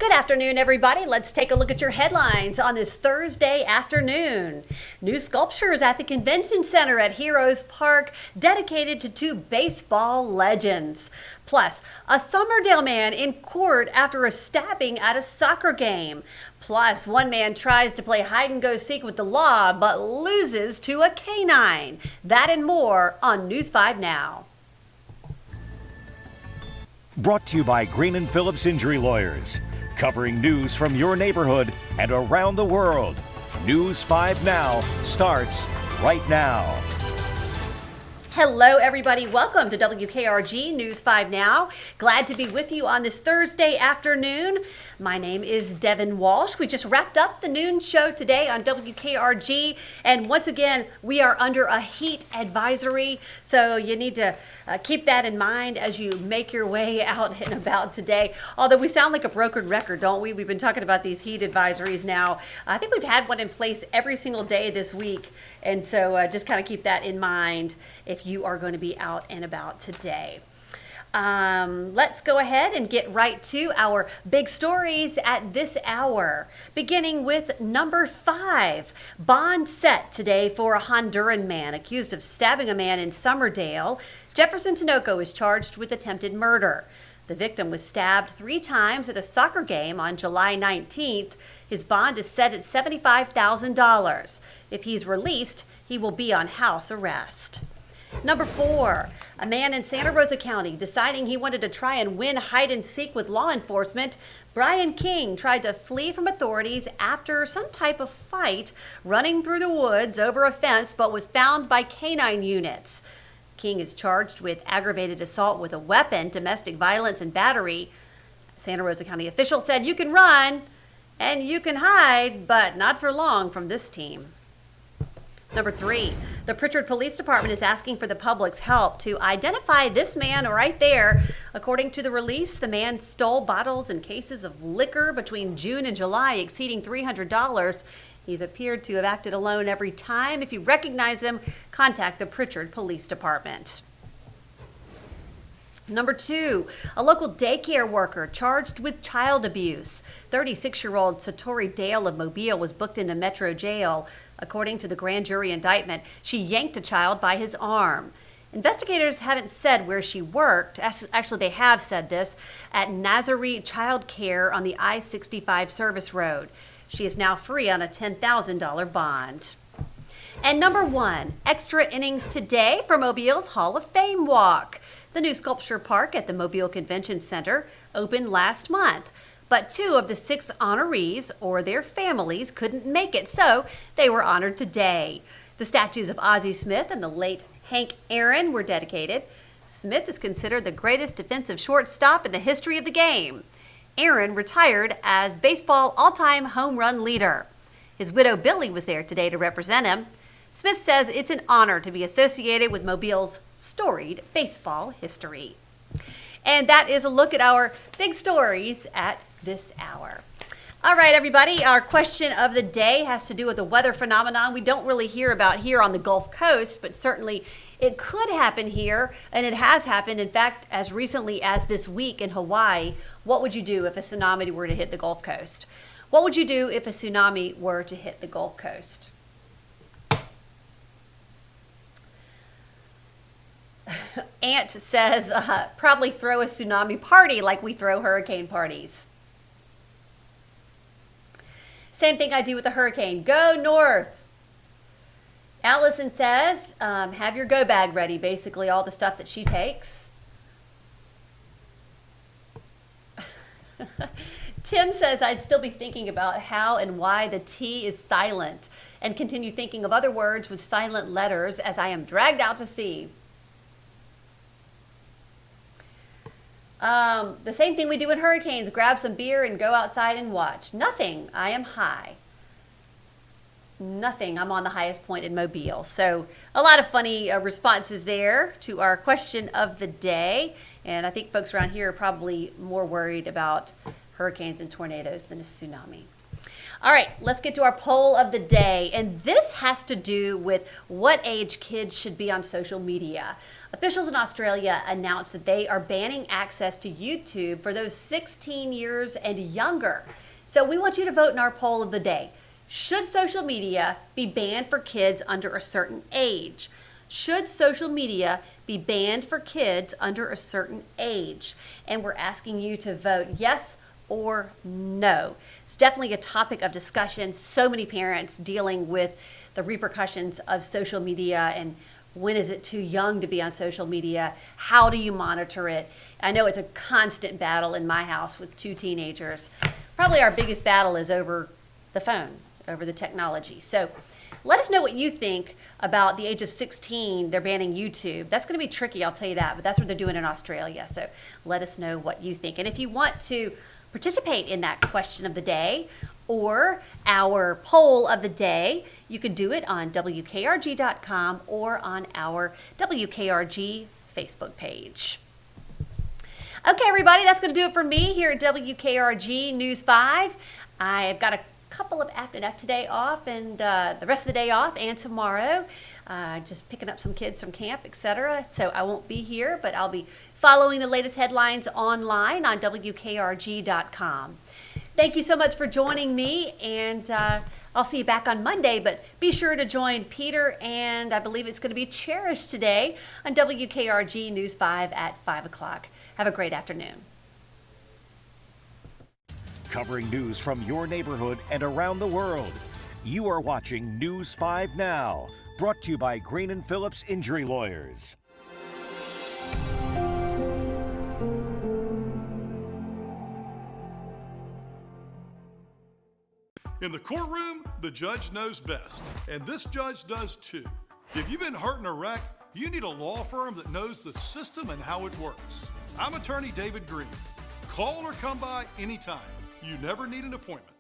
Good afternoon, everybody. Let's take a look at your headlines on this Thursday afternoon. New sculptures at the Convention Center at Heroes Park dedicated to two baseball legends. Plus, a Summerdale man in court after a stabbing at a soccer game. Plus, one man tries to play hide-and-go-seek with the law but loses to a canine. That and more on News 5 Now. Brought to you by Green & Phillips Injury Lawyers, covering news from your neighborhood and around the world. News 5 Now starts right now. Hello, everybody. Welcome to WKRG News 5 Now. Glad to be with you on this Thursday afternoon. My name is Devin Walsh. We just wrapped up the noon show today on WKRG. And once again, we are under a heat advisory. So you need to keep that in mind as you make your way out and about today. Although we sound like a broken record, don't we? We've been talking about these heat advisories now. I think we've had one in place every single day this week. And so just kind of keep that in mind if you are going to be out and about today. Let's go ahead and get right to our big stories at this hour, beginning with number 5. Bond set today for a Honduran man accused of stabbing a man in Summerdale. Jefferson Tinoco is charged with attempted murder. The victim was stabbed 3 times at a soccer game on July 19th. His bond is set at $75,000. If he's released, he will be on house arrest. Number 4, a man in Santa Rosa County deciding he wanted to try and win hide and seek with law enforcement. Brian King tried to flee from authorities after some type of fight running through the woods over a fence, but was found by canine units. King is charged with aggravated assault with a weapon, domestic violence, and battery. Santa Rosa County officials said you can run and you can hide, but not for long from this team. Number 3, the Pritchard Police Department is asking for the public's help to identify this man right there. According to the release, the man stole bottles and cases of liquor between June and July, exceeding $300. He's appeared to have acted alone every time. If you recognize him, contact the Pritchard Police Department. Number 2, a local daycare worker charged with child abuse. 36-year-old Satori Dale of Mobile was booked into Metro Jail. According to the grand jury indictment, she yanked a child by his arm. Investigators haven't said where she worked. Actually, they have said this, at Nazarene Child Care on the I-65 service road. She is now free on a $10,000 bond. And number 1, extra innings today for Mobile's Hall of Fame walk. The new sculpture park at the Mobile Convention Center opened last month, but 2 of the 6 honorees or their families couldn't make it, so they were honored today. The statues of Ozzie Smith and the late Hank Aaron were dedicated. Smith is considered the greatest defensive shortstop in the history of the game. Aaron retired as baseball all-time home run leader. His widow Billy was there today to represent him. Smith says it's an honor to be associated with Mobile's storied baseball history. And that is a look at our big stories at this hour. All right, everybody, our question of the day has to do with a weather phenomenon we don't really hear about here on the Gulf Coast, but certainly it could happen here, and it has happened, in fact, as recently as this week in Hawaii. What would you do if a tsunami were to hit the Gulf Coast? What would you do if a tsunami were to hit the Gulf Coast? Ant says, probably throw a tsunami party like we throw hurricane parties. Same thing I do with a hurricane. Go north. Allison says, have your go bag ready, basically all the stuff that she takes. Tim says, I'd still be thinking about how and why the T is silent and continue thinking of other words with silent letters as I am dragged out to sea. The same thing we do in hurricanes, grab some beer and go outside and watch. Nothing, I am high. Nothing, I'm on the highest point in Mobile. So a lot of funny responses there to our question of the day. And I think folks around here are probably more worried about hurricanes and tornadoes than a tsunami. All right, let's get to our poll of the day. And this has to do with what age kids should be on social media. Officials in Australia announced that they are banning access to YouTube for those 16 years and younger. So we want you to vote in our poll of the day. Should social media be banned for kids under a certain age? Should social media be banned for kids under a certain age? And we're asking you to vote yes or no. It's definitely a topic of discussion. So many parents dealing with the repercussions of social media and when is it too young to be on social media? How do you monitor it? I know it's a constant battle in my house with 2 teenagers. Probably our biggest battle is over the phone, over the technology. So let us know what you think about the age of 16. They're banning YouTube. That's going to be tricky, I'll tell you that, but that's what they're doing in Australia. So let us know what you think. And if you want to participate in that question of the day or our poll of the day, you can do it on WKRG.com or on our WKRG Facebook page. Okay, everybody, that's going to do it for me here at WKRG News 5. I've got a couple of afternoon today off and the rest of the day off and tomorrow. Just picking up some kids from camp, etc. So I won't be here, but I'll be following the latest headlines online on WKRG.com. Thank you so much for joining me, and I'll see you back on Monday, but be sure to join Peter and I believe it's going to be Cherish today on WKRG News 5 at 5 o'clock. Have a great afternoon. Covering news from your neighborhood and around the world. You are watching News 5 Now, brought to you by Green & Phillips Injury Lawyers. In the courtroom, the judge knows best, and this judge does too. If you've been hurt in a wreck, you need a law firm that knows the system and how it works. I'm attorney David Green. Call or come by anytime. You never need an appointment.